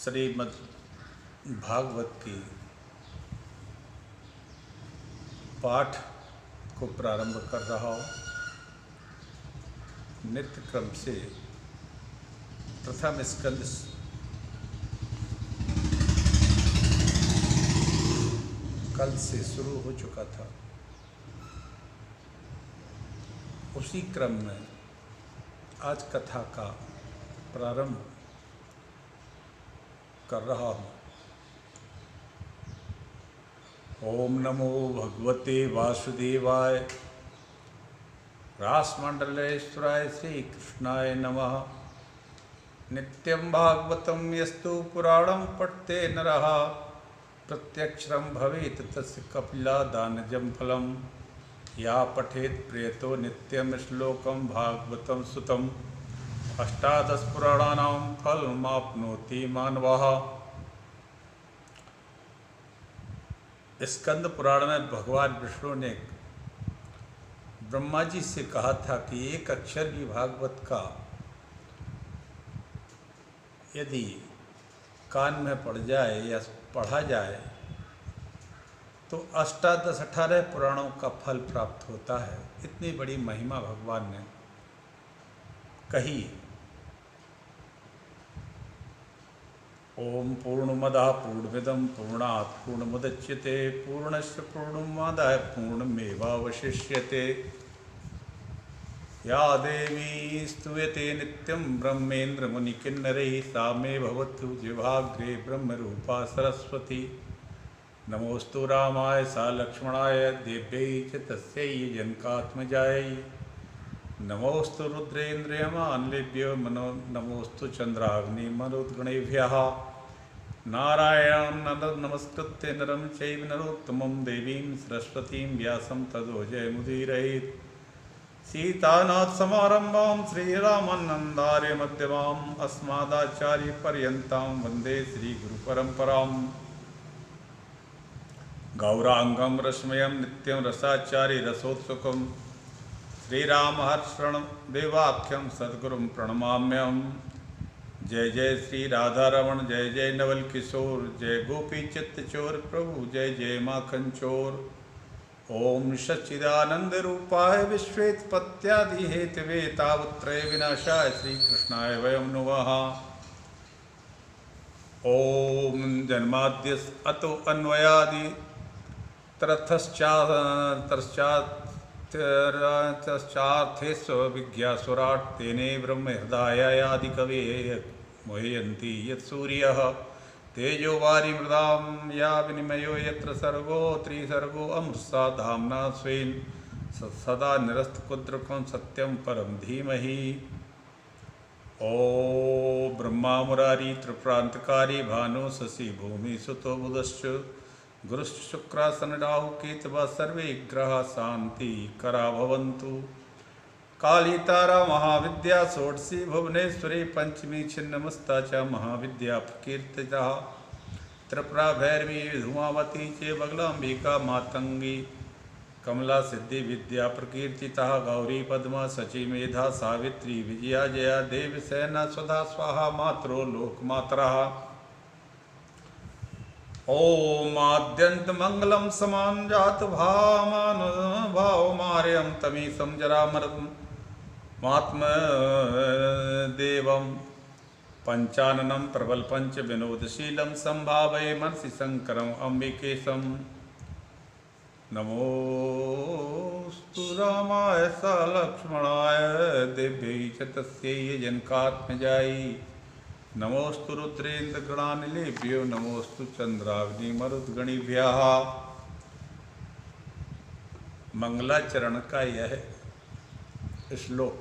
श्रीमद् भागवत की पाठ को प्रारंभ कर रहा हूँ। नित्य क्रम से प्रथम स्कंद कल से शुरू हो चुका था। उसी क्रम में आज कथा का प्रारंभ कर रहा हूँ। ओम नमो भगवते वासुदेवाय रासमंडलेश्वराय श्री कृष्णाय नमः। नित्यं भागवतं यस्तु पुराणं पठते नरः प्रत्यक्षरं भवेत् तस्य कपिलादानजं फलम्। या पठेत् प्रियतो नित्यं श्लोकं भागवतं सुतम्। अष्टादश पुराणानां फलमाप्नोति मानवः। स्कंद पुराण में भगवान विष्णु ने ब्रह्मा जी से कहा था कि एक अक्षर भी भागवत का यदि कान में पड़ जाए या पढ़ा जाए तो 18 पुराणों का फल प्राप्त होता है। इतनी बड़ी महिमा भगवान ने कही। ओम पूर्णमदः पूर्णमिदं पूर्णात् पूर्णमुदच्यते पूर्णस्य पूर्णमादाय पूर्णमेवावशिष्यते। या देवी स्तूयते नित्यं ब्रह्मेन्द्र मुनिकिन्नरैः सा मे भवतु जिह्वाग्रे ब्रह्मरूपा सरस्वती। नमोस्तु रामाय सा लक्ष्मणाय देव्यै च तस्यै जनकात्मजायै। नमोस्तु रुद्रेन्द्रियमान्येभ्यो नमोस्तु चंद्राग्निमरुद्गणेभ्यः। नारायणं नमस्कृत्य नरं चैव नरोत्तमं देवीं सरस्वतीं व्यासं ततो जयमुदीरयेत्। सीतानाथसमारम्भां श्रीरामानन्दार्यमध्यमाम् अस्मदाचार्यपर्यन्तां वन्दे श्रीगुरुपरम्पराम्। गौरांगं रश्मयं नित्यं रसाचार्य रसोत्सुकम्। श्रीरामहर्षण देवाख्यम सद्गुरुं प्रणमाम्यहम्। जय जय श्री राधारमण जय जय नवल किशोर जय गोपी चित्त चोर प्रभु जय जय माखन चोर। ओम सच्चिदानंद रूपाय विश्वेत्पत्त्यादि हेतवे तावत्रय विनाशाय श्री कृष्णाय वयं नुमः। ओम जन्माद्यस्य अतो अन्वयादि तश्चार्थेष्वभिज्ञासुराट् तेने ब्रह्म हृदयादिकवे मोहयन्ति यत्सूर्यः तेजो वारिमृदां या विनिमयो यत्र सर्गो त्रिसर्गो अमृतसा धाम्ना स्वेन सदा निरस्तकुद्रकं सत्यं परं धीमहि। ओ ब्रह्मा मुरारी त्रिप्रांतकारी भानु शशि भूमि सुतो बुधश्च गुरुश्च शुक्रासन राहु केतवः सर्वे ग्रहा शांति करा भवन्तु। काली तारा महाविद्या षोडशी भुवनेश्वरी पंचमी छिन्नमस्ता च महाविद्या प्रकीर्तिता। त्रिपुरा भैरवी धूमावती चे बगलांबिका मातंगी कमला सिद्धि विद्या प्रकीर्तिता। गौरी पद्मा सची मेधा सावित्री विजया जया देवसेना स्वधा स्वाहा मात्रो लोकमातरा। ओम आद्यंत मंगलम समान जात भामान भाव मार्यम तमीसम जरामरम महात्म देवम पंचाननम प्रबल पंच विनोदशीलम संभावये मनसि शंकरम अंबिकेशम। नमोस्तु रामाय सा लक्ष्मणाय देव्यै च तस्यै जनकात्मजायै। नमोस्तु रुद्रेन्द्र गणानिलेभ्यो नमोस्तु चंद्राग्निमरुद्गणेभ्यः। मंगलाचरण का यह श्लोक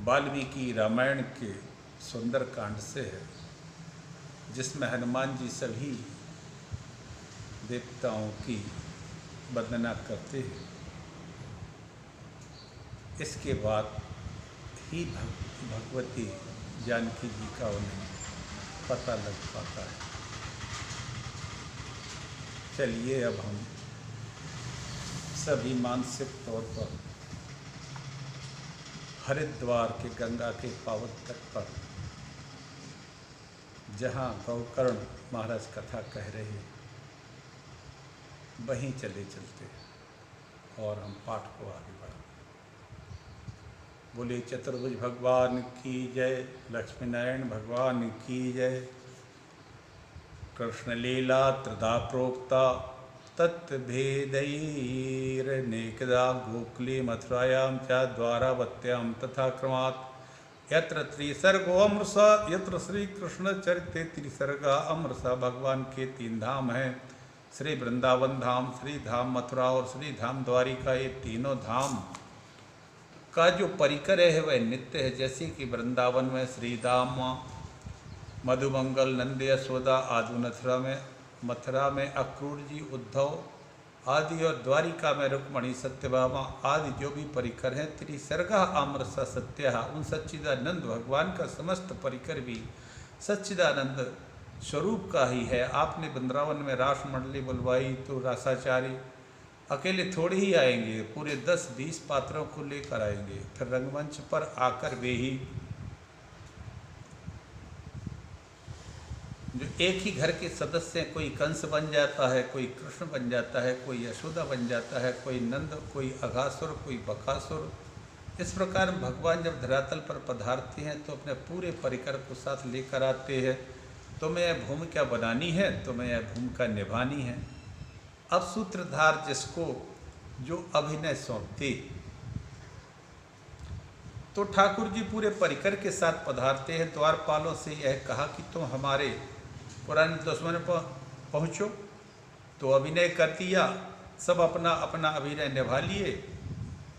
वाल्मीकि रामायण के सुंदर कांड से है, जिसमें हनुमान जी सभी देवताओं की वंदना करते हैं। इसके बाद ही भगवती जानकी जी का उन्हें पता लग पाता है। चलिए अब हम सभी मानसिक तौर पर हरिद्वार के गंगा के पावन तट पर जहाँ गौकर्ण महाराज कथा कह रहे वहीं चले चलते और हम पाठ को आगे बढ़ा। बोले चतुर्भुज भगवान की जय, लक्ष्मी नारायण भगवान की जय। कृष्ण लीला त्रिधा प्रोक्ता तत्भेदैर्नेकदा गोकुले मथुरायां च द्वारावत्यां तथा क्रमात् यत्र त्रिसर्गो अमृषा, यत्र श्री कृष्ण चरिते त्रिसर्गा अमृषा। भगवान के 3 धाम हैं, श्री वृंदावन धाम, श्री धाम मथुरा और श्री धाम द्वारिका। ये तीनों धाम का जो परिकर है वह नित्य है। जैसे कि वृंदावन में श्री धाम, मधुमंगल, नंद यशोदा आदि, मथुरा में अक्रूर जी, उद्धव आदि और द्वारिका में रुक्मणी, सत्यभामा आदि जो भी परिकर हैं, त्रिसर्गा अमृषा सत्या, उन सच्चिदानंद भगवान का समस्त परिकर भी सच्चिदानंद स्वरूप का ही है। आपने वृंदावन में रास मंडली बुलवाई तो रासाचारी अकेले थोड़े ही आएंगे, पूरे 10-20 पात्रों को लेकर आएंगे। फिर रंगमंच पर आकर वे ही जो एक ही घर के सदस्य हैं, कोई कंस बन जाता है, कोई कृष्ण बन जाता है, कोई यशोदा बन जाता है, कोई नंद, कोई अघासुर, कोई बकासुर। इस प्रकार भगवान जब धरातल पर पधारते हैं तो अपने पूरे परिकर को साथ लेकर आते हैं। तुम्हें यह भूमिका बनानी है, तुम्हें यह भूमिका निभानी है। अब सूत्रधार जिसको जो अभिनय सौंपते, तो ठाकुर जी पूरे परिकर के साथ पधारते हैं। द्वारपालों से यह कहा कि तुम हमारे पुराने दुश्मन पर पहुँचो, तो अभिनय कर दिया, सब अपना अपना अभिनय निभा लिए।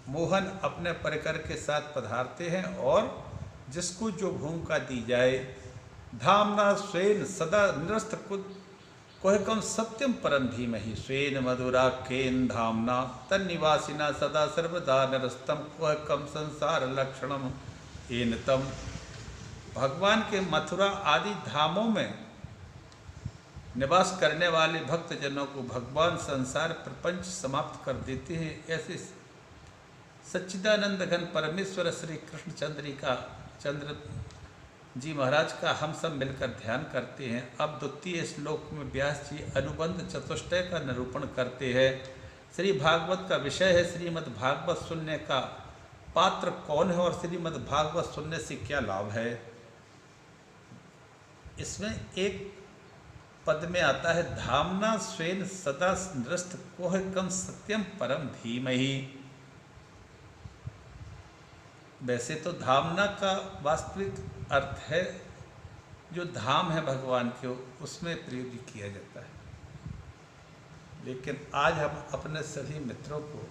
मोहन अपने परिकर के साथ पधारते हैं और जिसको जो भूमिका दी जाए, धामना स्वेन सदा निरस्त कोहकम सत्यम परम धीमहि, स्वेन मधुराख्येन धामना तन्निवासिना सदा सर्वदा निरस्तम कोहकम संसार लक्षणम एनतम। भगवान के मथुरा आदि धामों में निवास करने वाले भक्तजनों को भगवान संसार प्रपंच समाप्त कर देते हैं। ऐसे सच्चिदानंद घन परमेश्वर श्री चंद्र जी महाराज का हम सब मिलकर ध्यान करते हैं। अब 2 श्लोक में व्यास जी अनुबंध चतुष्टय का निरूपण करते हैं। श्री भागवत का विषय है श्रीमद् भागवत सुनने का पात्र कौन है और श्रीमद् भागवत सुनने से क्या लाभ है। इसमें एक पद में आता है धामना स्वेन सदा नृष्ट कोहकम सत्यम परम धीमहि। वैसे तो धामना का वास्तविक अर्थ है जो धाम है भगवान के, उसमें प्रयोग किया जाता है। लेकिन आज हम अपने सभी मित्रों को,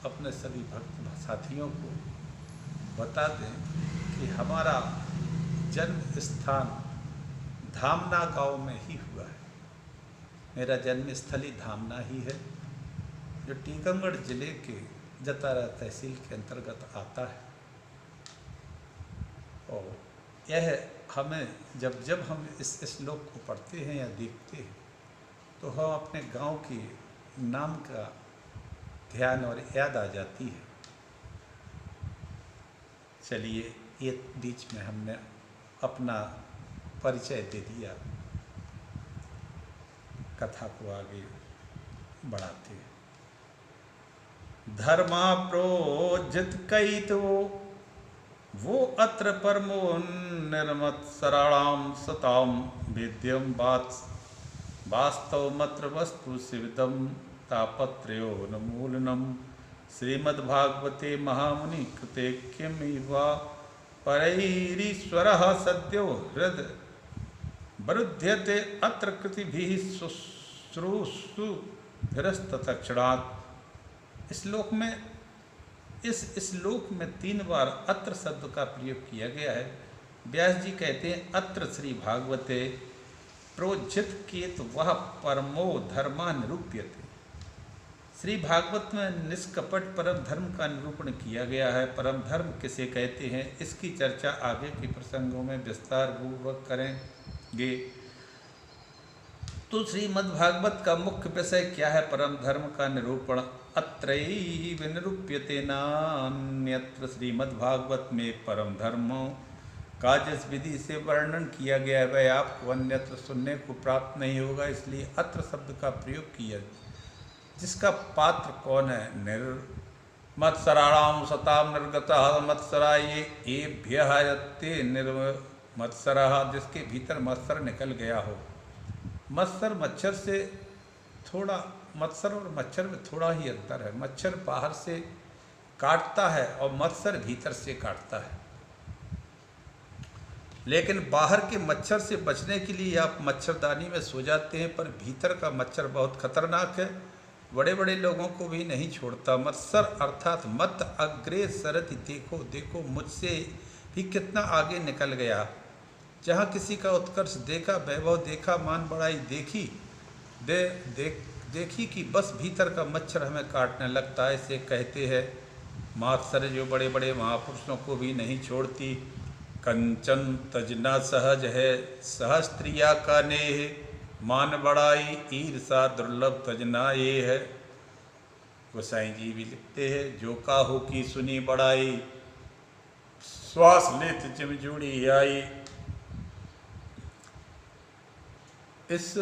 अपने सभी भक्त साथियों को बता दें कि हमारा जन्म स्थान धामना गांव में ही हुआ है। मेरा जन्म स्थल ही धामना ही है, जो टीकमगढ़ जिले के जतारा तहसील के अंतर्गत आता है। और यह हमें जब हम इस श्लोक को पढ़ते हैं या देखते हैं तो हम अपने गांव के नाम का ध्यान और याद आ जाती है। चलिए, ये बीच में हमने अपना परिचय दे दिया, कथा को आगे बढ़ाते हैं। धर्मा प्रोजित कई तो वो अत्र परमो निर्मत सराणाम सताम वेद्यम वास्तव मत्र वस्तु शिवदम तापत्र्यो नमूलनम। श्रीमद्भागवते महामुनि कृते किमिवा परैरीश्वरः सद्यो हृद वरुध्यते अत्र कृतिभिः शुश्रूषुभिरस्ततक्षणात्। इस श्लोक में 3 बार अत्र शब्द का प्रयोग किया गया है। व्यास जी कहते हैं अत्र श्री भागवते प्रोज्झित केत वह परमो धर्मा निरूप्यते। श्री भागवत में निष्कपट परम धर्म का निरूपण किया गया है। परम धर्म किसे कहते हैं, इसकी चर्चा आगे के प्रसंगों में विस्तार पूर्वक करेंगे। तो श्रीमद्भागवत का मुख्य विषय क्या है? परम धर्म का निरूपण। अत्रैव निरूप्यते नान्यत्र। श्रीमद्भागवत में परम धर्म का जिस विधि से वर्णन किया गया है वह आपको अन्यत्र सुनने को प्राप्त नहीं होगा, इसलिए अत्र शब्द का प्रयोग किया। जिसका पात्र कौन है? मत्सराणाम सताम निर्गतः मत्सरा ये एभ्यते निर्मत्सरः, जिसके भीतर मत्सर निकल गया हो। मत्सर मच्छर से थोड़ा, मत्सर और मच्छर में थोड़ा ही अंतर है। मच्छर बाहर से काटता है और मत्सर भीतर से काटता है। लेकिन बाहर के मच्छर से बचने के लिए आप मच्छरदानी में सो जाते हैं, पर भीतर का मच्छर बहुत खतरनाक है, बड़े बड़े लोगों को भी नहीं छोड़ता। मत्सर अर्थात मत अग्रे सरति, देखो देखो मुझसे भी कितना आगे निकल गया। जहाँ किसी का उत्कर्ष देखा, वैभव देखा, मान बढ़ाई देखी, देखी कि बस भीतर का मच्छर हमें काटने लगता है। इसे कहते हैं मात्सर्य, जो बड़े बड़े महापुरुषों को भी नहीं छोड़ती। कंचन तजना सहज है, सहस्त्रिया का नेह, मान बढ़ाई ईर्षा दुर्लभ तजना ये है। गोसाई जी भी लिखते हैं, जो काहू की सुनी बढ़ाई, श्वास लेत जिम जुड़ी आई। इस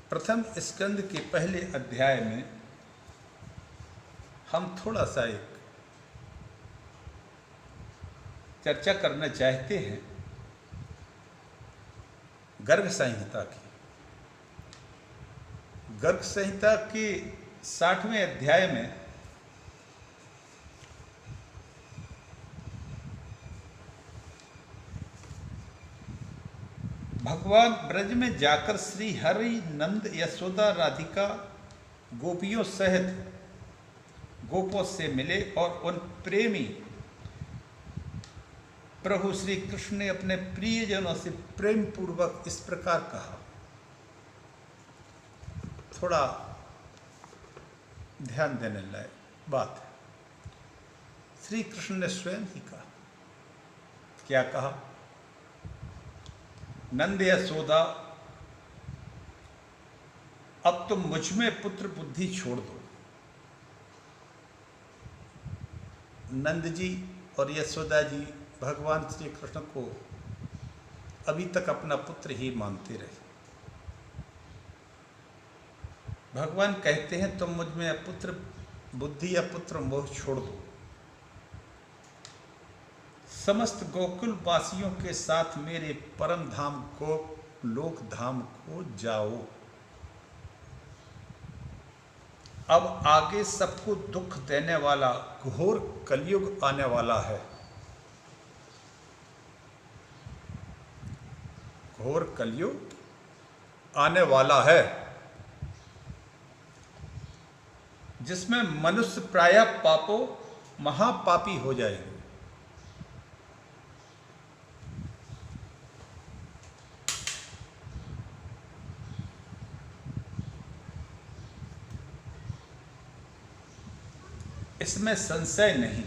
प्रथम स्कंद के पहले अध्याय में हम थोड़ा सा एक चर्चा करना चाहते हैं गर्ग संहिता की। गर्ग संहिता के 60वें अध्याय में भगवान ब्रज में जाकर श्री हरि नंद यशोदा राधिका गोपियों सहित गोपों से मिले और उन प्रेमी प्रभु श्री कृष्ण ने अपने प्रियजनों से प्रेम पूर्वक इस प्रकार कहा। थोड़ा ध्यान देने लायक बात है। श्री कृष्ण ने स्वयं ही कहा। क्या कहा? नंद यशोदा, अब तुम मुझ में पुत्र बुद्धि छोड़ दो। नंद जी और यशोदा जी भगवान श्री कृष्ण को अभी तक अपना पुत्र ही मानते रहे। भगवान कहते हैं तुम मुझ में पुत्र बुद्धि या पुत्र मोह छोड़ दो। समस्त गोकुल वासियों के साथ मेरे परम धाम को लोक धाम को जाओ। अब आगे सबको दुख देने वाला घोर कलयुग आने वाला है। घोर कलयुग आने वाला है, जिसमें मनुष्य प्रायः पापों महापापी हो जाएंगे। इसमें संशय नहीं।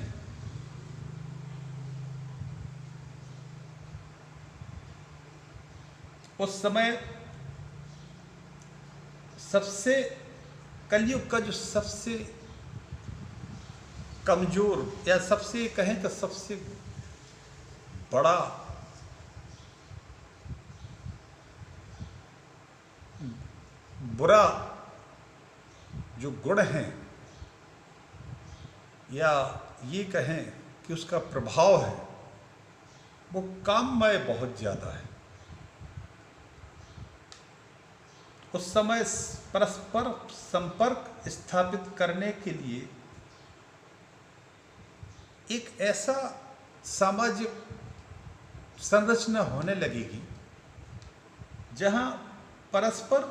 उस समय सबसे कलयुग का जो सबसे कमजोर या सबसे कहें तो सबसे बड़ा बुरा जो गुण है, या ये कहें कि उसका प्रभाव है, वो काममय बहुत ज़्यादा है। उस समय परस्पर संपर्क स्थापित करने के लिए एक ऐसा सामाजिक संरचना होने लगेगी जहां परस्पर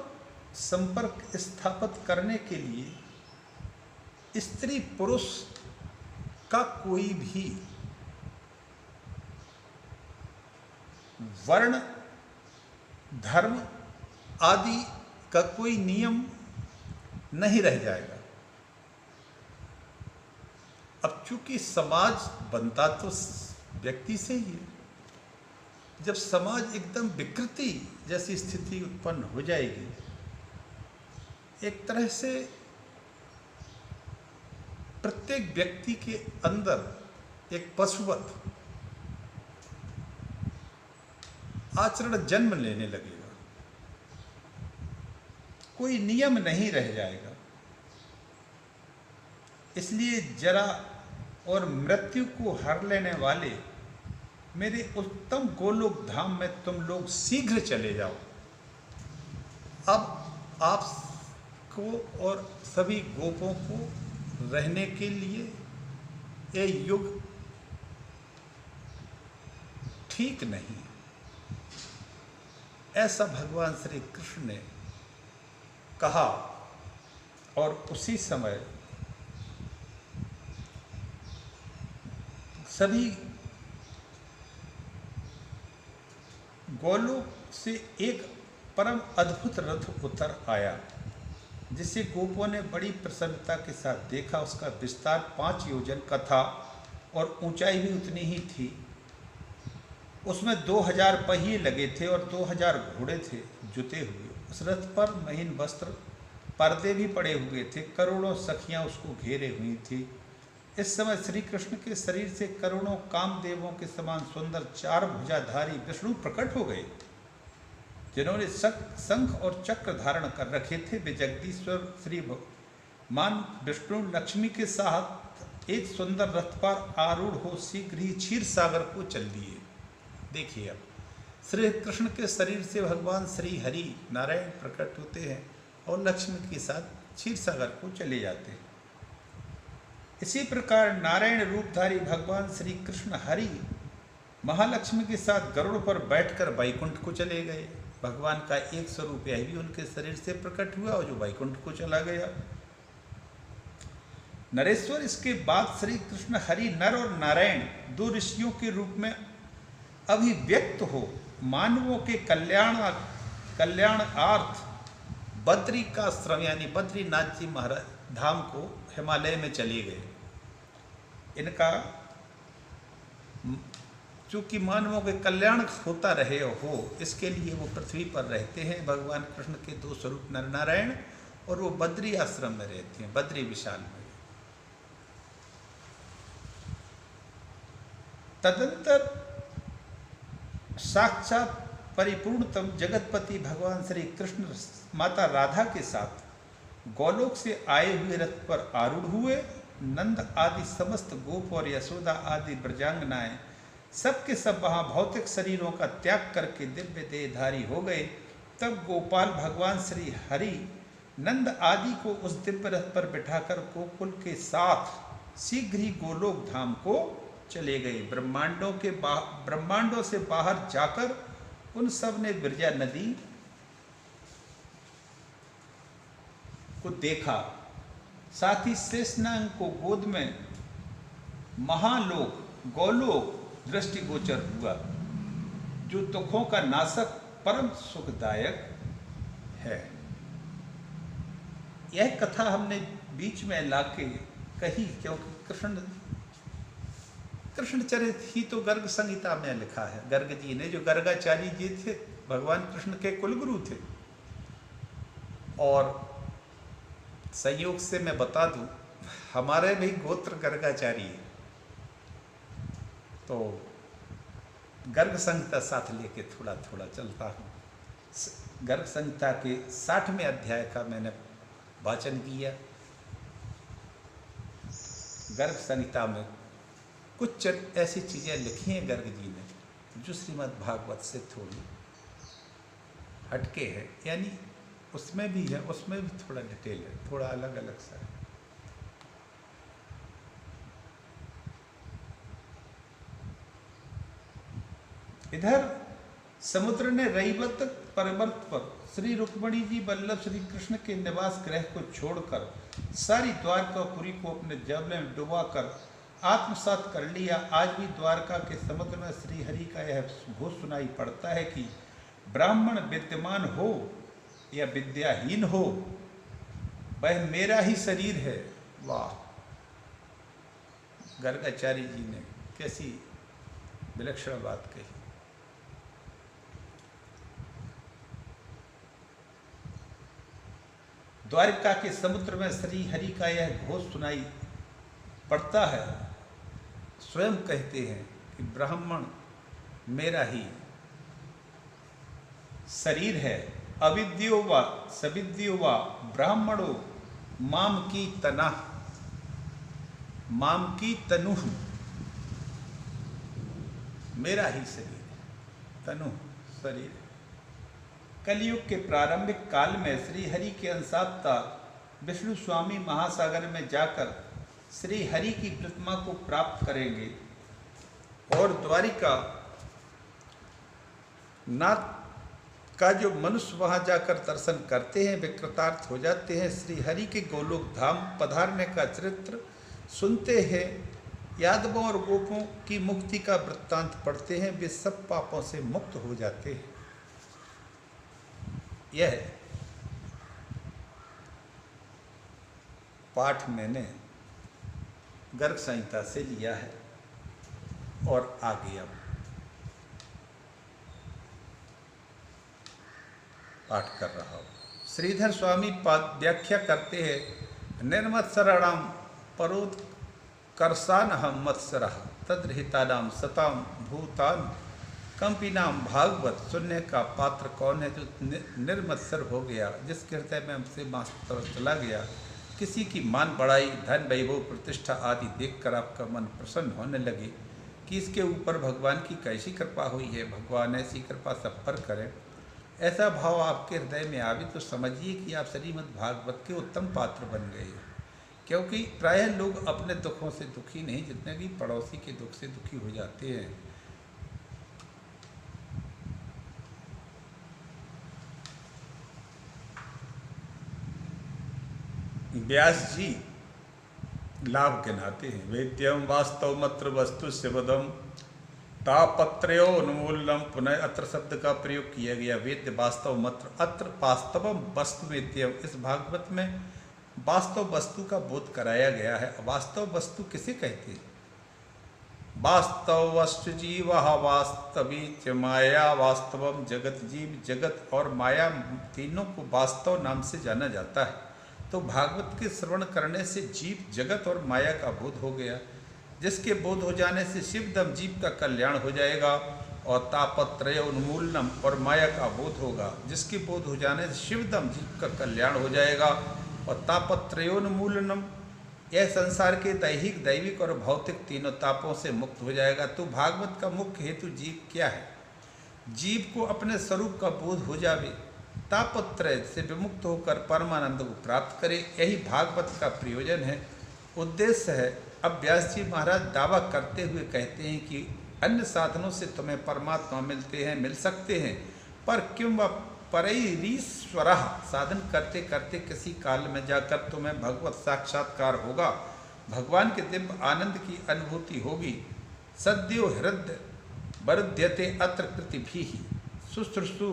संपर्क स्थापित करने के लिए स्त्री पुरुष का कोई भी वर्ण धर्म आदि का कोई नियम नहीं रह जाएगा। अब चूंकि समाज बनता तो व्यक्ति से ही है, जब समाज एकदम विकृति जैसी स्थिति उत्पन्न हो जाएगी, एक तरह से प्रत्येक व्यक्ति के अंदर एक पशुवत आचरण जन्म लेने लगेगा, कोई नियम नहीं रह जाएगा। इसलिए जरा और मृत्यु को हर लेने वाले मेरे उत्तम गोलोक धाम में तुम लोग शीघ्र चले जाओ। अब आपको और सभी गोपों को रहने के लिए ये युग ठीक नहीं, ऐसा भगवान श्री कृष्ण ने कहा। और उसी समय सभी गोलोक से एक परम अद्भुत रथ उतर आया, जिसे गोपों ने बड़ी प्रसन्नता के साथ देखा। उसका विस्तार 5 योजन का था और ऊंचाई भी उतनी ही थी। उसमें 2000 पहिए लगे थे और 2000 घोड़े थे जुते हुए। उस रथ पर महीन वस्त्र पर्दे भी पड़े हुए थे। करोड़ों सखियां उसको घेरे हुई थी। इस समय श्री कृष्ण के शरीर से करोड़ों कामदेवों के समान सुंदर 4 भुजाधारी विष्णु प्रकट हो गए, जिन्होंने शंख और चक्र धारण कर रखे थे। वे जगदीश्वर श्री मान विष्णु लक्ष्मी के साथ एक सुंदर रथ पर आरूढ़ हो शीघ्र ही क्षीर सागर को चल दिए। देखिए, अब श्री कृष्ण के शरीर से भगवान श्री हरि नारायण प्रकट होते हैं और लक्ष्मी के साथ क्षीर सागर को चले जाते हैं। इसी प्रकार नारायण रूपधारी भगवान श्री कृष्ण हरि महालक्ष्मी के साथ गरुड़ पर बैठकर वैकुंठ को चले गए। भगवान का एक स्वरूप यह भी उनके शरीर से प्रकट हुआ और जो वैकुंठ को चला गया। नरेश्वर, इसके बाद श्री कृष्ण हरि नर और नारायण 2 ऋषियों के रूप में अभिव्यक्त हो मानवों के कल्याणार्थ बद्री का श्रम यानी बद्रीनाथ जी महाराज धाम को हिमालय में चले गए। इनका चूंकि मानवों के कल्याण होता रहे हो, इसके लिए वो पृथ्वी पर रहते हैं। भगवान कृष्ण के 2 स्वरूप नर नारायण, और वो बद्री आश्रम में रहते हैं, बद्री विशाल में। तदंतर साक्षात परिपूर्णतम जगतपति भगवान श्री कृष्ण माता राधा के साथ गोलोक से आए हुए रथ पर आरूढ़ हुए। नंद आदि समस्त गोप और यशोदा आदि ब्रजांगनाएं सबके सब वहाँ भौतिक शरीरों का त्याग करके दिव्य देहधारी हो गए। तब गोपाल भगवान श्री हरि नंद आदि को उस दिव्य रथ पर बिठाकर गोकुल के साथ शीघ्र ही गोलोक धाम को चले गए। ब्रह्मांडों से बाहर जाकर उन सब ने विरजा नदी को देखा। साथ ही शेषनाग को गोद में महालोक गोलोक दृष्टिगोचर हुआ, जो दुखों का नाशक परम सुखदायक है। यह कथा हमने बीच में लाके कही, क्योंकि कृष्ण चरित ही तो गर्ग संहिता में लिखा है। गर्ग जी ने, जो गर्गाचार्य जी थे, भगवान कृष्ण के कुलगुरु थे। और संयोग से मैं बता दूं, हमारे भी गोत्र गर्गाचार्य है, तो गर्ग संहिता साथ लेके थोड़ा थोड़ा चलता हूँ। गर्ग संहिता के 60वें अध्याय का मैंने वाचन किया। गर्ग संहिता में कुछ ऐसी चीज़ें लिखी हैं गर्ग जी ने, जो श्रीमद् भागवत से थोड़ी हटके है, यानी उसमें भी है, उसमें भी थोड़ा डिटेल है, थोड़ा अलग अलग सा है। इधर समुद्र ने रईवत पर्वत पर श्री रुक्मणी जी वल्लभ श्री कृष्ण के निवास गृह को छोड़कर सारी द्वारकापुरी को अपने जल में डुबाकर आत्मसात कर लिया। आज भी द्वारका के समुद्र में श्री हरि का यह घोष सुनाई पड़ता है कि ब्राह्मण विद्यमान हो या विद्याहीन हो, वह मेरा ही शरीर है। वाह, गर्गाचार्य जी ने कैसी विलक्षण बात कही। द्वारका के समुद्र में श्री हरि का यह घोष सुनाई पड़ता है। स्वयं कहते हैं कि ब्राह्मण मेरा ही शरीर है। अविद्यो व सविद्यो व ब्राह्मणो माम की तना, माम की तनु, मेरा ही शरीर है, तनु शरीर है। कलयुग के प्रारंभिक काल में श्री हरि के अंशात्ता विष्णु स्वामी महासागर में जाकर श्री हरि की प्रतिमा को प्राप्त करेंगे और द्वारिका नाथ का जो मनुष्य वहां जाकर दर्शन करते हैं वे कृतार्थ हो जाते हैं। श्री हरि के गोलोक धाम पधारने का चरित्र सुनते हैं, यादवों और गोपों की मुक्ति का वृत्तांत पढ़ते हैं, वे सब पापों से मुक्त हो जाते हैं। यह पाठ मैंने गर्ग संहिता से लिया है और आगे अब पाठ कर रहा हूँ। श्रीधर स्वामी व्याख्या करते हैं, निर्मत्सराणाम परोद करसान हम मत्सरः तद्रहितानाम सताम भूतान कंपिनाम। भागवत सुनने का पात्र कौन है जो निर्मत्सर हो गया, जिसके हृदय में हमसे मास्तर चला गया। किसी की मान बढ़ाई, धन वैभव प्रतिष्ठा आदि देखकर आपका मन प्रसन्न होने लगे कि इसके ऊपर भगवान की कैसी कृपा हुई है, भगवान ऐसी कृपा सब पर करें। ऐसा भाव आपके हृदय में आवे तो समझिए कि आप श्रीमद् भागवत के उत्तम पात्र बन गए हैं। क्योंकि प्रायः लोग अपने दुखों से दुखी नहीं, जितने कि पड़ोसी के दुख से दुखी हो जाते हैं। व्यास जी लाभ गिनाते हैं। वेद्यम वास्तव मत्र वस्तु शिवदम तापत्र्यो उन्मूलनम। पुनः अत्र शब्द का प्रयोग किया गया, वेद्य वास्तव मत्र, अत्र वास्तवम वस्तु वेद्यम। इस भागवत में वास्तव वस्तु का बोध कराया गया है। वास्तव वस्तु किसे कहते हैं? वास्तव वस्तु जीव वास्तवी च माया वास्तवम। जगत, जीव जगत और माया तीनों को वास्तव नाम से जाना जाता है। तो भागवत के श्रवण करने से जीव जगत और माया का बोध हो गया, जिसके बोध हो जाने से शिवदम जीव का कल्याण हो जाएगा, और तापत्रय उन्मूलनम और माया का बोध होगा, जिसके बोध हो जाने से शिवदम जीव का कल्याण हो जाएगा। और तापत्रयोन्मूलनम यह संसार के दैहिक, दैविक और भौतिक तीनों तापों से मुक्त हो जाएगा। तो भागवत का मुख्य हेतु जीव क्या है? जीव को अपने स्वरूप का बोध हो जावे, तापत्रय से विमुक्त होकर परमानंद को प्राप्त करे, यही भागवत का प्रयोजन है, उद्देश्य है। अब व्यास जी महाराज दावा करते हुए कहते हैं कि अन्य साधनों से तुम्हें परमात्मा मिलते हैं, मिल सकते हैं, पर क्यों व परैरीश्वर, साधन करते करते किसी काल में जाकर तुम्हें भगवत साक्षात्कार होगा, भगवान के दिव्य आनंद की अनुभूति होगी। सद्यो हृदय वरुध्यते अत्र कृतिभिः शुश्रूषु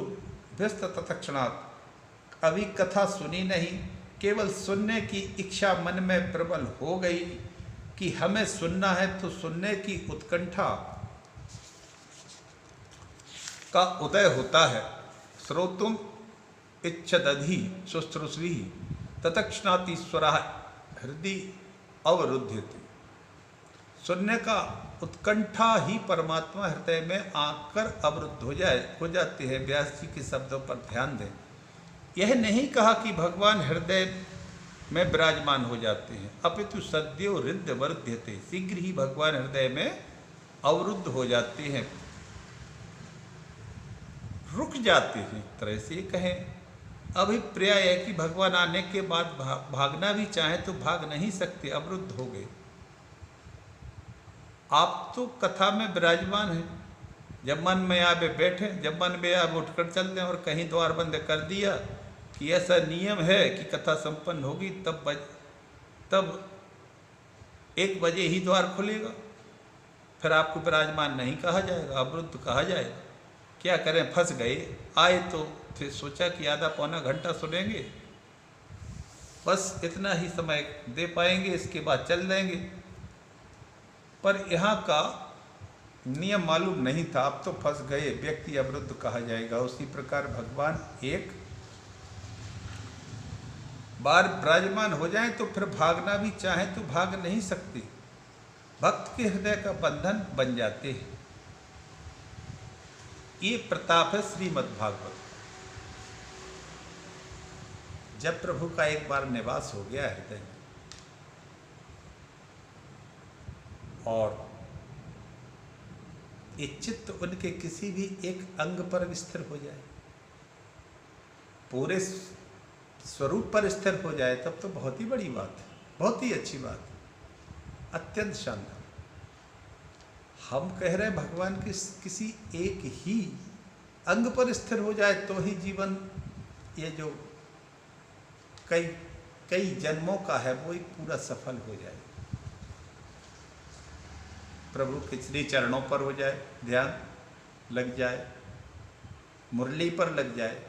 व्यस्त तत्क्षणात्। अभी कथा सुनी नहीं, केवल सुनने की इच्छा मन में प्रबल हो गई कि हमें सुनना है, तो सुनने की उत्कंठा का उदय होता है। श्रोतुम इच्छदधि शुश्रूषि तत्क्षणातीश्वरः हृदय अवरुध्यते। सुनने का उत्कंठा ही परमात्मा हृदय में आकर अवरुद्ध हो जाती है। व्यास जी के शब्दों पर ध्यान दें। यह नहीं कहा कि भगवान हृदय में विराजमान हो जाते हैं, अपितु सद्यो हृदय वरुध्यते, शीघ्र ही भगवान हृदय में अवरुद्ध हो जाते हैं, रुक जाते हैं। एक तरह से कहें अभिप्राय है कि भगवान आने के बाद भागना भी चाहें तो भाग नहीं सकते, अवरुद्ध हो गए। आप तो कथा में विराजमान हैं, जब मन में आवे बैठे, जब मन में आवे उठकर चल दें, और कहीं द्वार बंद कर दिया कि ऐसा नियम है कि कथा संपन्न होगी तब 1 बजे ही द्वार खुलेगा, फिर आपको विराजमान नहीं कहा जाएगा, अवरुद्ध कहा जाएगा। क्या करें, फंस गए। आए तो फिर सोचा कि आधा पौना घंटा सुनेंगे, बस इतना ही समय दे पाएंगे, इसके बाद चल देंगे। पर यहाँ का नियम मालूम नहीं था, अब तो फंस गए, व्यक्ति अवरुद्ध कहा जाएगा। उसी प्रकार भगवान एक बार विराजमान हो जाएं तो फिर भागना भी चाहें तो भाग नहीं सकते, भक्त के हृदय का बंधन बन जाते हैं। ये प्रताप है श्रीमद् भागवत। जब प्रभु का एक बार निवास हो गया हृदय में और ये चित्त उनके किसी भी एक अंग पर स्थिर हो जाए, पूरे स्वरूप पर स्थिर हो जाए, तब तो बहुत ही बड़ी बात है, बहुत ही अच्छी बात है, अत्यंत शानदार। हम कह रहे हैं भगवान के किसी एक ही अंग पर स्थिर हो जाए तो ही जीवन, ये जो कई कई जन्मों का है वो ही पूरा सफल हो जाए। प्रभु के श्री चरणों पर हो जाए, ध्यान लग जाए, मुरली पर लग जाए,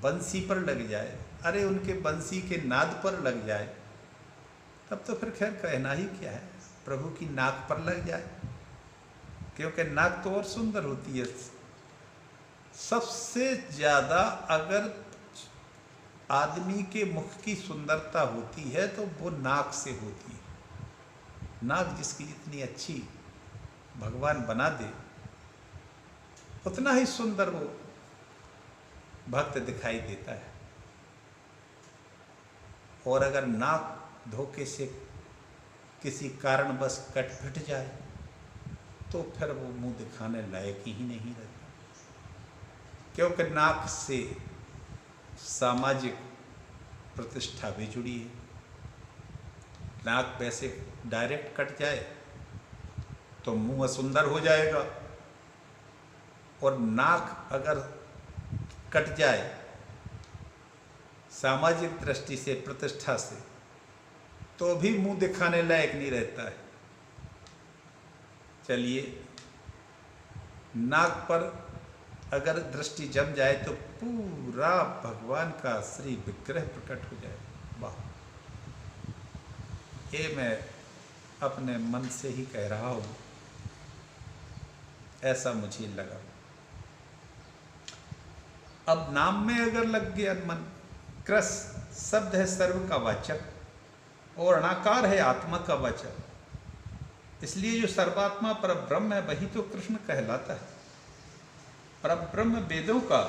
बंसी पर लग जाए, अरे उनके बंसी के नाद पर लग जाए, तब तो फिर खैर कहना ही क्या है। प्रभु की नाक पर लग जाए, क्योंकि नाक तो और सुंदर होती है। सबसे ज़्यादा अगर आदमी के मुख की सुंदरता होती है तो वो नाक से होती है। नाक जिसकी जितनी अच्छी भगवान बना दे, उतना ही सुंदर वो भक्त दिखाई देता है। और अगर नाक धोखे से किसी कारणवश कट फट जाए तो फिर वो मुंह दिखाने लायक ही नहीं रहता, क्योंकि नाक से सामाजिक प्रतिष्ठा भी जुड़ी है। नाक वैसे डायरेक्ट कट जाए तो मुंह असुंदर हो जाएगा, और नाक अगर कट जाए सामाजिक दृष्टि से, प्रतिष्ठा से, तो भी मुंह दिखाने लायक नहीं रहता है। चलिए, नाक पर अगर दृष्टि जम जाए तो पूरा भगवान का श्री विग्रह प्रकट हो जाए। वाह! ये मैं अपने मन से ही कह रहा हूँ, ऐसा मुझे लगा। अब नाम में अगर लग गया मन, कृस शब्द है सर्व का वाचक और अणाकार है आत्मा का वाचक, इसलिए जो सर्वात्मा परब्रह्म है वही तो कृष्ण कहलाता है। परब्रह्म वेदों का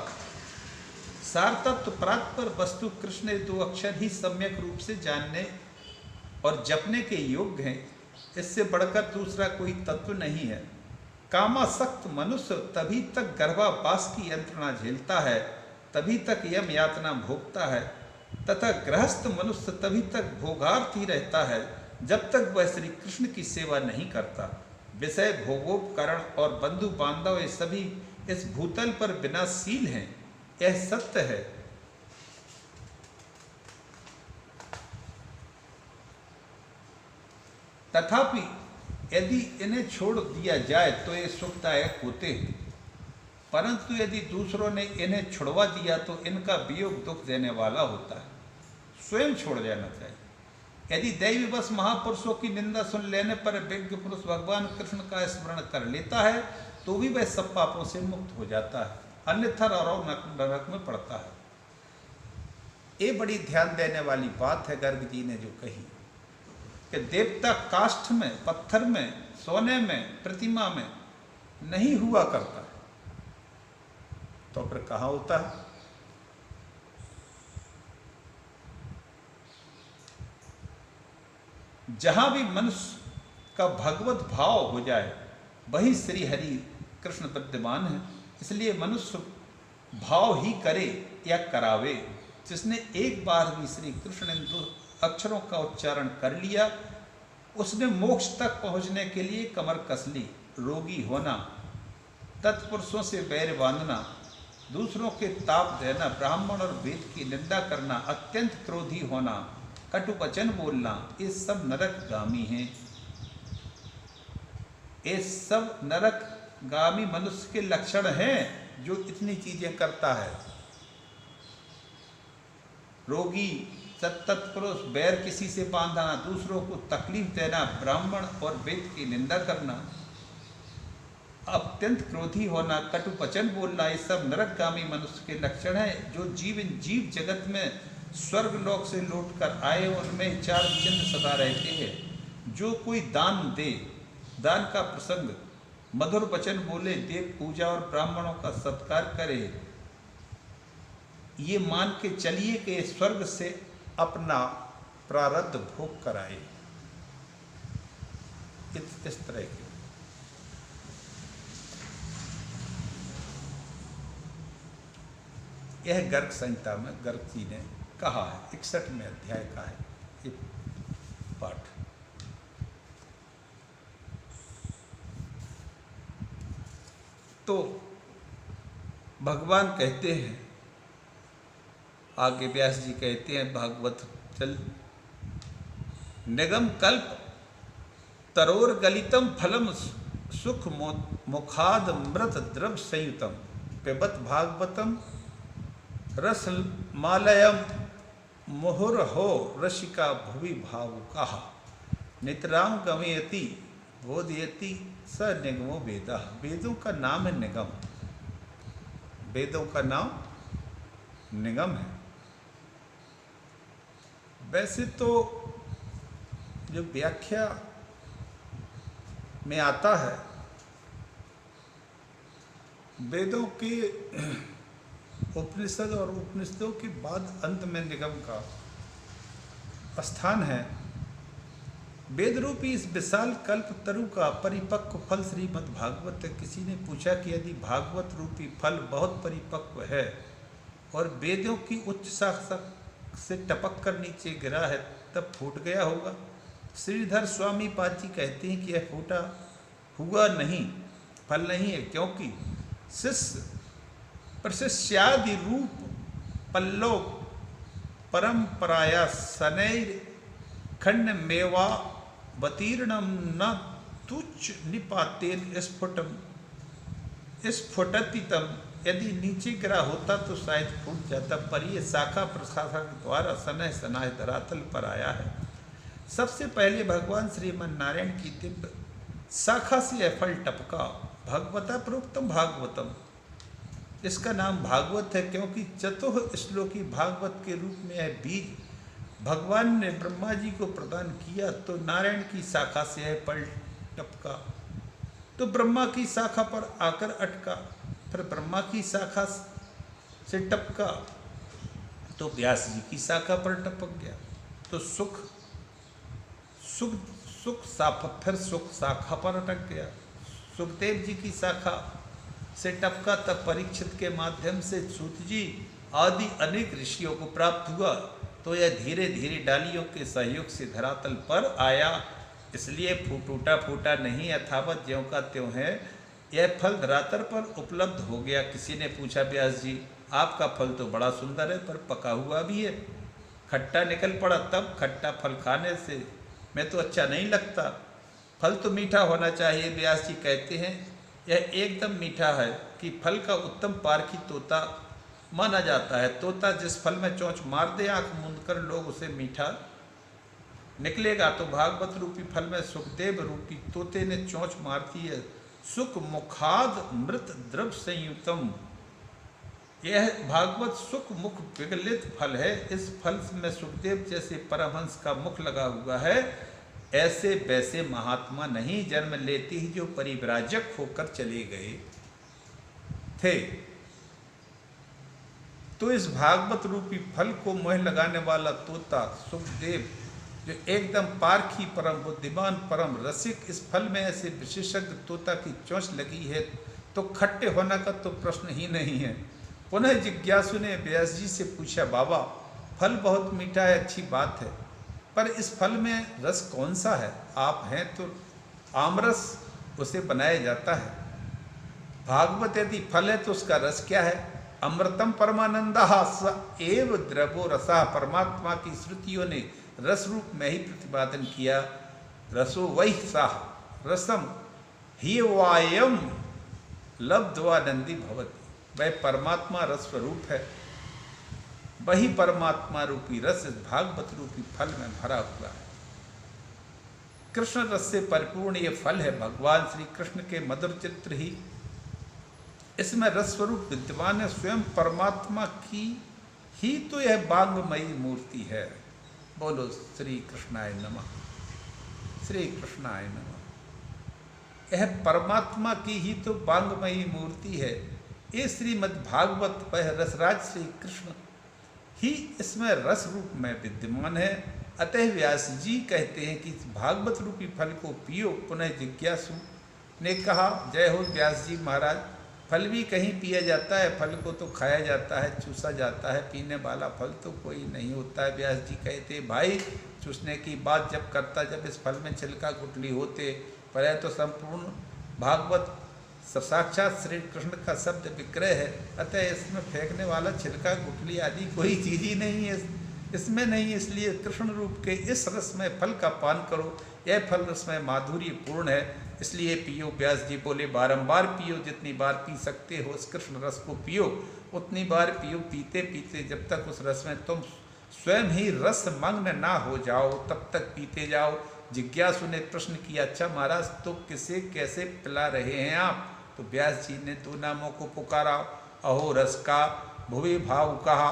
सार तत्व परात्पर वस्तु कृष्ण, ये दो अक्षर ही सम्यक रूप से जानने और जपने के योग्य हैं। इससे बढ़कर दूसरा कोई तत्व नहीं है। कामासक्त मनुष्य तभी तक गर्भावास की यंत्रणा झेलता है, तभी तक यम यातना भोगता है, तथा गृहस्थ मनुष्य तभी तक भोगार्थी रहता है जब तक वह श्री कृष्ण की सेवा नहीं करता। विषय, भोगोपकरण और बंधु बांधव ये सभी इस भूतल पर विनाशील हैं, यह सत्य है। तथापि यदि इन्हें छोड़ दिया जाए तो ये सुखदायक होते हैं, परंतु यदि दूसरों ने इन्हें छुड़वा दिया तो इनका वियोग दुख देने वाला होता है। स्वयं छोड़ जाना चाहिए। यदि दैवी बस महापुरुषों की निंदा सुन लेने पर विज्ञ पुरुष भगवान कृष्ण का स्मरण कर लेता है तो भी वह सब पापों से मुक्त हो जाता है, अन्यथा और नरक में पड़ता है। ये बड़ी ध्यान देने वाली बात है गर्ग जी ने जो कही कि देवता काष्ठ में, पत्थर में, सोने में, प्रतिमा में नहीं हुआ करता है, तो फिर कहाँ होता है? जहां भी मनुष्य का भगवत भाव हो जाए वही श्री हरि कृष्ण विद्यमान है। इसलिए मनुष्य भाव ही करे या करावे। जिसने एक बार भी श्री कृष्ण इन दो अक्षरों का उच्चारण कर लिया, उसने मोक्ष तक पहुंचने के लिए कमर कस ली। रोगी होना, तत्पुरुषों से बैर बांधना, दूसरों के ताप देना, ब्राह्मण और वेद की निंदा करना, अत्यंत क्रोधी होना, कटु वचन बोलना, ये सब नरकगामी हैं। ये सब नरकगामी मनुष्य के लक्षण हैं जो इतनी चीजें करता है। रोगी, तत्पुरुष, बैर किसी से बांधना, दूसरों को तकलीफ देना, ब्राह्मण और वेद की निंदा करना, अत्यंत क्रोधी होना, कटु वचन बोलना, ये सब नरकगामी मनुष्य के लक्षण हैं जो जीव जगत में स्वर्ग लोक से लौट कर आए, उनमें चार चिन्ह सदा रहते हैं। जो कोई दान दे, दान का प्रसंग, मधुर वचन बोले, देव पूजा और ब्राह्मणों का सत्कार करे, ये मान के चलिए कि स्वर्ग से अपना प्रारब्ध भोग कराए। इस तरह के यह गर्ग संहिता में गर्ग जी ने कहा है, 61वें अध्याय का है ये पाठ। तो भगवान कहते हैं, आगे व्यास जी कहते हैं भागवत चल, निगम कल्प तरोर गलितम फलम सुख मुखाद मृत द्रव संयुतम पिबत भागवतम रस मालयम मुहुर हो रसिका भुवि भावुका नितराम गमयति बोधयति स निगमो वेदा। वेदों का नाम है निगम, वेदों का नाम निगम है। वैसे तो जो व्याख्या में आता है, वेदों के उपनिषद और उपनिषदों के बाद अंत में निगम का स्थान है। वेद रूपी इस विशाल कल्प तरु का परिपक्व फल श्रीमद् भागवत है। किसी ने पूछा कि यदि भागवत रूपी फल बहुत परिपक्व है और वेदों की उच्च शाखा से टपक कर नीचे गिरा है तब फूट गया होगा। श्रीधर स्वामी पाजी कहते हैं कि यह फूटा हुआ नहीं, फल नहीं है, क्योंकि शिष्य प्रशिष्यादि रूप पल्लव परंपराया शनैर खंड मेवा वतीर्णम न तुच्छ निपातेन स्फुटतितम। यदि नीचे गिरा होता तो शायद फूट जाता, पर यह शाखा प्रशाखा के द्वारा सनह सनाह धरातल पर आया है। सबसे पहले भगवान श्रीमन नारायण की दिव्य शाखा से यह फल टपका। भगवता प्रोक्तम भागवतम, इसका नाम भागवत है क्योंकि चतुः श्लोकी भागवत के रूप में यह बीज भगवान ने ब्रह्मा जी को प्रदान किया, तो नारायण की शाखा से यह फल टपका, तो ब्रह्मा की शाखा पर आकर अटका, फिर ब्रह्मा की शाखा से टपका तो व्यास जी की शाखा पर टपक गया, तो सुख फिर सुख शाखा पर अटक गया। सुखदेव जी की शाखा से टपका, तब परीक्षित के माध्यम से सूत जी आदि अनेक ऋषियों को प्राप्त हुआ, तो यह धीरे धीरे डालियों के सहयोग से धरातल पर आया। इसलिए टूटा नहीं, यथावत ज्यों का त्यों है यह फल धरातल पर उपलब्ध हो गया। किसी ने पूछा, व्यास जी आपका फल तो बड़ा सुंदर है पर पका हुआ भी है, खट्टा निकल पड़ा, तब खट्टा फल खाने से मैं तो अच्छा नहीं लगता, फल तो मीठा होना चाहिए। व्यास जी कहते हैं यह एकदम मीठा है कि फल का उत्तम पारखी तोता माना जाता है। तोता जिस फल में चोंच मार दे, आंख मूंद कर लोग उसे मीठा निकलेगा, तो भागवत रूपी फल में सुखदेव रूपी तोते ने चोंच मारती है। सुख मुखाद मृत द्रव संयुतम, यह भागवत सुख मुख विगलित फल है। इस फल में सुखदेव जैसे परमहंस का मुख लगा हुआ है, ऐसे वैसे महात्मा नहीं, जन्म लेते ही जो परिव्राजक होकर चले गए थे। तो इस भागवत रूपी फल को मोह लगाने वाला तोता सुखदेव, जो एकदम पारखी परम बुद्धिमान परम रसिक, इस फल में ऐसे विशेषज्ञ तोता की चोंच लगी है, तो खट्टे होने का तो प्रश्न ही नहीं है। पुनः जिज्ञासु ने व्यास जी से पूछा, बाबा फल बहुत मीठा है, अच्छी बात है, पर इस फल में रस कौन सा है? आप हैं तो आमरस उसे बनाया जाता है, भागवत यदि फल है तो उसका रस क्या है? अमृतम परमानंदः स एव द्रवो रसः। परमात्मा की श्रुतियों ने रस रूप में ही प्रतिपादन किया। रसो वही साह रसम ही वायम लब्ध्वानंदी भवति, वह परमात्मा रस स्वरूप है, वही परमात्मा रूपी रस इस भागवत रूपी फल में भरा हुआ है। कृष्ण रस से परिपूर्ण ये फल है। भगवान श्री कृष्ण के मधुर चित्र ही इसमें रस स्वरूप विद्यमान है। स्वयं परमात्मा की ही तो यह बांगमयी मूर्ति है। बोलो श्री कृष्णाय नमः, श्री कृष्णाय नमः। यह परमात्मा की ही तो बांगमयी मूर्ति है। ये श्रीमद् भागवत वह रसराज श्री कृष्ण ही इसमें रस रूप में विद्यमान है। अतः व्यास जी कहते हैं कि भागवत रूपी फल को पियो। पुनः जिज्ञासु ने कहा, जय हो व्यास जी महाराज, फल भी कहीं पिया जाता है, फल को तो खाया जाता है, चूसा जाता है, पीने वाला फल तो कोई नहीं होता है। व्यास जी कहते, भाई चूसने की बात जब करता, जब इस फल में छिलका गुठली होते, पर तो संपूर्ण भागवत साक्षात श्री कृष्ण का शब्द विक्रय है। अतः इसमें फेंकने वाला छिलका गुठली आदि कोई चीज ही नहीं है, इसमें नहीं। इसलिए कृष्ण रूप के इस रसमय फल का पान करो। यह फल रसमय माधुर्य पूर्ण है, इसलिए पियो। व्यास जी बोले, बारंबार पियो, जितनी बार पी सकते हो इस कृष्ण रस को पियो, उतनी बार पियो। पीते पीते जब तक उस रस में तुम स्वयं ही रस मग्न ना हो जाओ, तब तक पीते जाओ। जिज्ञासु ने प्रश्न किया, अच्छा महाराज, तो किसे कैसे पिला रहे हैं आप? तो व्यास जी ने दो नामों को पुकारा, अहो रस का, भुवि भाव कहा।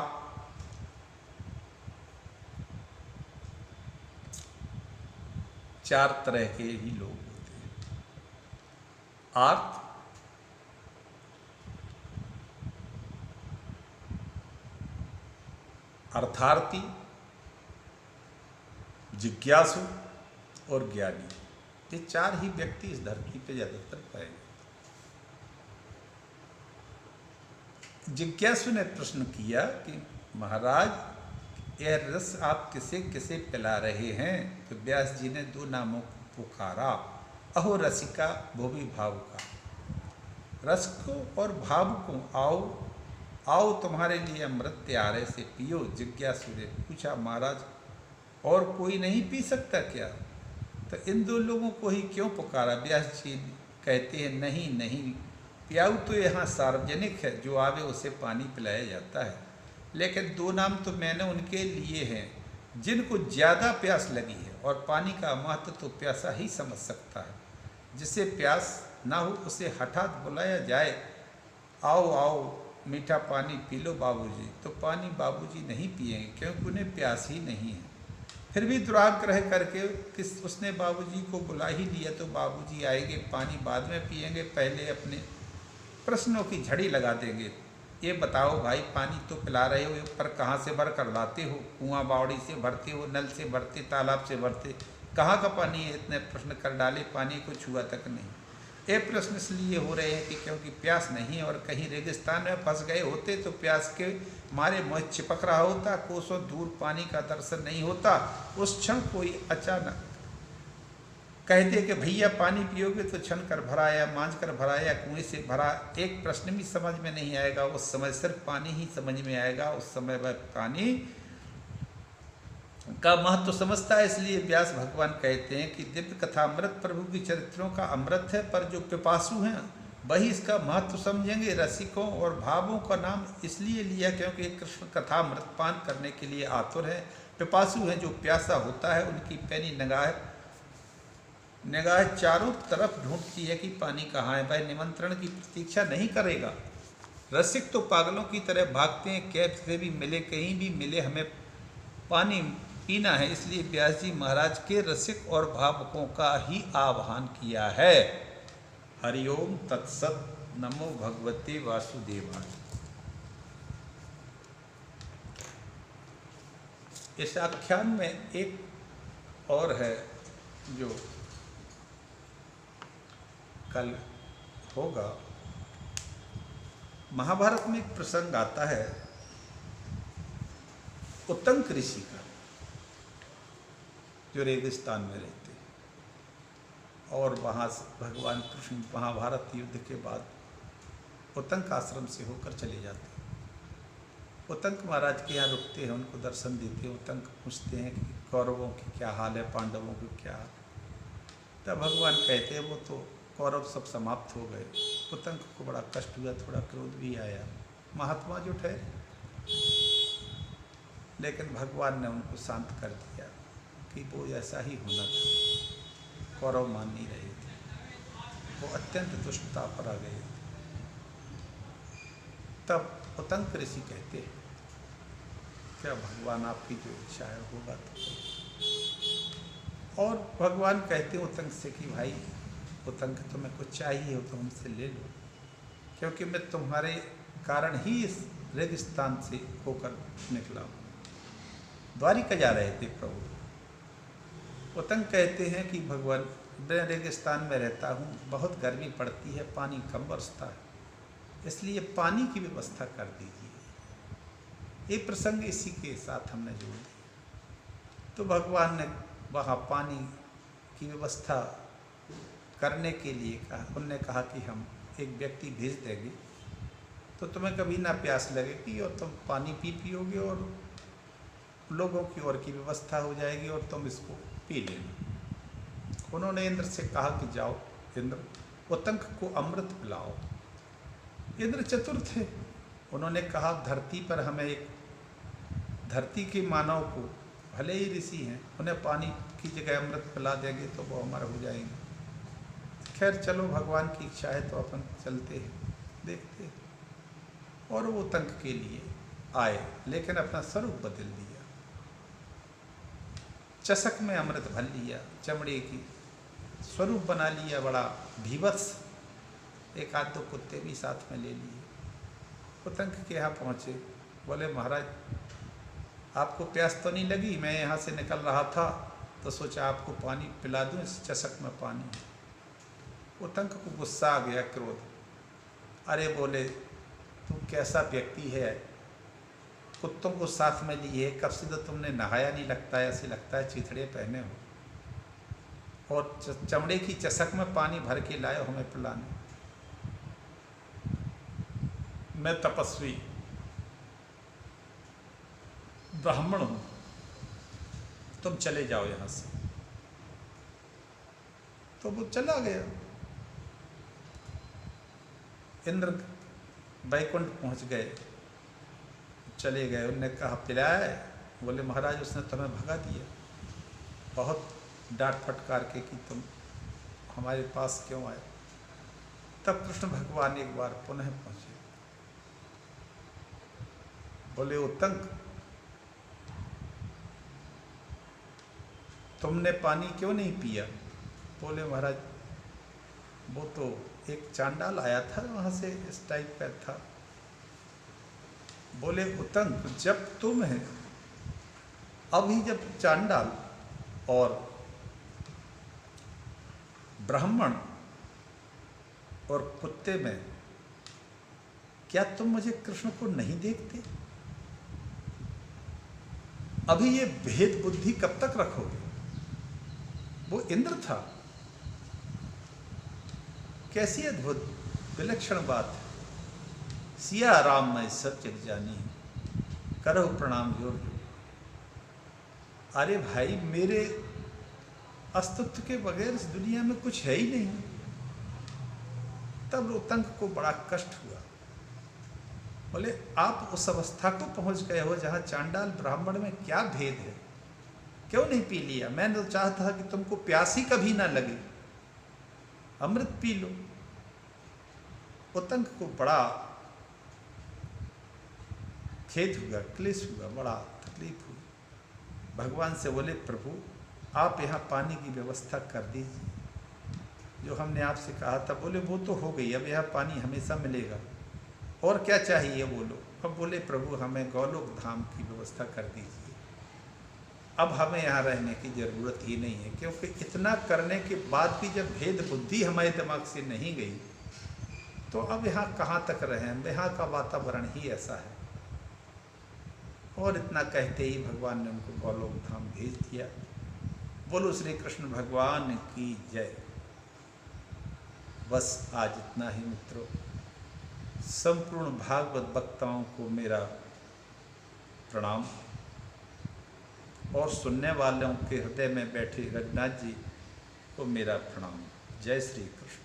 चार तरह के ही लोग होते हैं, आर्त, अर्थार्थी, जिज्ञासु और ज्ञानी। ये चार ही व्यक्ति इस धरती पे ज्यादातर पाएंगे। जिज्ञासु ने प्रश्न किया कि महाराज, यह रस आप किसे किसे पिला रहे हैं? तो व्यास जी ने दो नामों को पुकारा, अहो रसिका, भुवि भाव का। रस को और भाव को आओ आओ तुम्हारे लिए अमृत तैयार है, से पियो। जिज्ञासु ने पूछा, महाराज और कोई नहीं पी सकता क्या? तो इन दो लोगों को ही क्यों पुकारा? व्यास जी कहते हैं, नहीं नहीं, प्याऊ तो यहाँ सार्वजनिक है, जो आवे उसे पानी पिलाया जाता है। लेकिन दो नाम तो मैंने उनके लिए हैं जिनको ज़्यादा प्यास लगी है, और पानी का महत्व तो प्यासा ही समझ सकता है। जिसे प्यास ना हो उसे हठात बुलाया जाए, आओ आओ मीठा पानी पी लो बाबूजी, तो पानी बाबूजी नहीं पिएंगे, क्योंकि उन्हें प्यास ही नहीं है। फिर भी दुराग्रह करके उसने बाबूजी को बुला ही लिया, तो बाबूजी आएंगे, पानी बाद में पिएंगे, पहले अपने प्रश्नों की झड़ी लगा देंगे। ये बताओ भाई, पानी तो पिला रहे हो, पर कहाँ से भर कर लाते हो? कुआं बावड़ी से भरते हो, नल से भरते, तालाब से भरते, कहाँ का पानी है? इतने प्रश्न कर डाले, पानी को छुआ तक नहीं। ये प्रश्न इसलिए हो रहे हैं कि क्योंकि प्यास नहीं है, और कहीं रेगिस्तान में फंस गए होते तो प्यास के मारे मुँह चिपक रहा होता, कोसों दूर पानी का दर्शन नहीं होता। उस क्षण कोई अचानक कहते कि भैया पानी पियोगे, तो छन कर भरा या मांझ कर भरा या कुएं से भरा, एक प्रश्न भी समझ में नहीं आएगा। उस समय सिर्फ पानी ही समझ में आएगा। उस समय वह पानी का महत्व समझता है। इसलिए व्यास भगवान कहते हैं कि दिव्य कथा अमृत प्रभु की चरित्रों का अमृत है, पर जो पिपासु हैं वही इसका महत्व समझेंगे। रसिकों और भावों का नाम इसलिए लिया क्योंकि कृष्ण कथा अमृत पान करने के लिए आतुर है। पिपासु हैं, जो प्यासा होता है, उनकी पैनी निगाह चारों तरफ ढूंढती है कि पानी कहाँ है, वह निमंत्रण की प्रतीक्षा नहीं करेगा। रसिक तो पागलों की तरह भागते हैं, कैब से भी मिले, कहीं भी मिले, हमें पानी पीना है। इसलिए व्यास जी महाराज के रसिक और भावुकों का ही आह्वान किया है। हरिओम तत्सत, नमो भगवते वासुदेवाय। इस आख्यान में एक और है जो कल होगा। महाभारत में एक प्रसंग आता है उत्तंक ऋषि का, जो रेगिस्तान में रहते हैं, और वहाँ से भगवान कृष्ण महाभारत युद्ध के बाद उत्तंक आश्रम से होकर चले जाते हैं। उत्तंक महाराज के यहाँ रुकते हैं, उनको दर्शन देते हैं। उत्तंक पूछते हैं कि कौरवों की क्या हाल है, पांडवों की क्या हाल। तब भगवान कहते हैं वो तो कौरव सब समाप्त हो गए। उत्तंक को बड़ा कष्ट हुआ, थोड़ा क्रोध भी आया। महात्मा जो ठहरे, लेकिन भगवान ने उनको शांत कर दिया कि वो ऐसा ही होना था। कौरव मान नहीं रहे थे, वो अत्यंत दुष्टता पर आ गए थे। तब उत्तंक ऋषि कहते हैं, क्या भगवान आपकी जो इच्छा है होगा तो। और भगवान कहते हैं उत्तंक से कि भाई उत्तंक, तुम्हें कुछ चाहिए हो तो हमसे ले लो, क्योंकि मैं तुम्हारे कारण ही इस रेगिस्तान से होकर निकला हूँ। द्वारिका जा रहे थे प्रभु। उतंग कहते हैं कि भगवान, मैं रेगिस्तान में रहता हूँ, बहुत गर्मी पड़ती है, पानी कम बरसता है, इसलिए पानी की व्यवस्था कर दीजिए। ये प्रसंग इसी के साथ हमने जोड़ दिया। तो भगवान ने वहाँ पानी की व्यवस्था करने के लिए कहा। उनने कहा कि हम एक व्यक्ति भेज देंगे तो तुम्हें कभी ना प्यास लगेगी और तुम पानी पियोगे और लोगों की और की व्यवस्था हो जाएगी और तुम इसको पी लेना। उन्होंने इंद्र से कहा कि जाओ इंद्र, उतंक को अमृत पिलाओ। इंद्र चतुर थे, उन्होंने कहा धरती पर हमें एक, धरती के मानव को, भले ही ऋषि हैं, उन्हें पानी की जगह अमृत पिला देंगे तो वो अमर हो जाएंगे। खैर चलो, भगवान की इच्छा है तो अपन चलते हैं, देखते हैं। और वो उतंक के लिए आए, लेकिन अपना स्वरूप बदल दिया। चषक में अमृत भर लिया, चमड़े की स्वरूप बना लिया, बड़ा भीभत्स। एक आध दो कुत्ते भी साथ में ले लिए। उतंक के यहाँ पहुँचे, बोले महाराज आपको प्यास तो नहीं लगी? मैं यहाँ से निकल रहा था तो सोचा आपको पानी पिला दूँ, इस चषक में पानी है। उतंक को गुस्सा आ गया, क्रोध। अरे बोले तू कैसा व्यक्ति है, कुत्तों को साथ में लिए, कब से तो तुमने नहाया नहीं, लगता है ऐसे लगता है चिथड़े पहने हो, और चमड़े की चषक में पानी भर के लाए हमें पिलाने। मैं तपस्वी ब्राह्मण हूं, तुम चले जाओ यहां से। तो वो चला गया। इंद्र बैकुंठ पहुंच गए, चले गए। उनने कहा पिलाए? बोले महाराज उसने तुम्हें भगा दिया, बहुत डांट फटकार के कि तुम हमारे पास क्यों आए। तब कृष्ण भगवान एक बार पुनः पहुंचे, बोले उतंक तुमने पानी क्यों नहीं पिया? बोले महाराज वो तो एक चांडाल आया था वहाँ से, इस टाइप का था। बोले उतंक जब तुम है, अभी जब चांडाल और ब्राह्मण और कुत्ते में, क्या तुम मुझे कृष्ण को नहीं देखते? अभी ये भेद बुद्धि कब तक रखोगे? वो इंद्र था, कैसी अद्भुत विलक्षण बात है। सिया राम मैं सब जग जानी, करो प्रणाम जोर जोर। अरे भाई मेरे अस्तित्व के बगैर इस दुनिया में कुछ है ही नहीं। तब उतंक को बड़ा कष्ट हुआ। बोले आप उस अवस्था को पहुंच गए हो जहां चांडाल ब्राह्मण में क्या भेद है, क्यों नहीं पी लिया? मैं तो चाहता था कि तुमको प्यास ही कभी ना लगे, अमृत पी लो। उतंक को बड़ा खेद हुआ, क्लेश हुआ, बड़ा तकलीफ हुई। भगवान से बोले प्रभु आप यहाँ पानी की व्यवस्था कर दीजिए, जो हमने आपसे कहा था। बोले वो तो हो गई, अब यहाँ पानी हमेशा मिलेगा, और क्या चाहिए बोलो। अब बोले प्रभु हमें गौलोक धाम की व्यवस्था कर दीजिए, अब हमें यहाँ रहने की ज़रूरत ही नहीं है। क्योंकि इतना करने के बाद भी जब भेद बुद्धि हमारे दिमाग से नहीं गई तो अब यहाँ कहाँ तक रहें, यहाँ का वातावरण ही ऐसा है। और इतना कहते ही भगवान ने उनको गौलोक धाम भेज दिया। बोलो श्री कृष्ण भगवान की जय। बस आज इतना ही मित्रों। संपूर्ण भागवत वक्ताओं को मेरा प्रणाम, और सुनने वालों के हृदय में बैठे रघुनाथ जी को मेरा प्रणाम। जय श्री कृष्ण।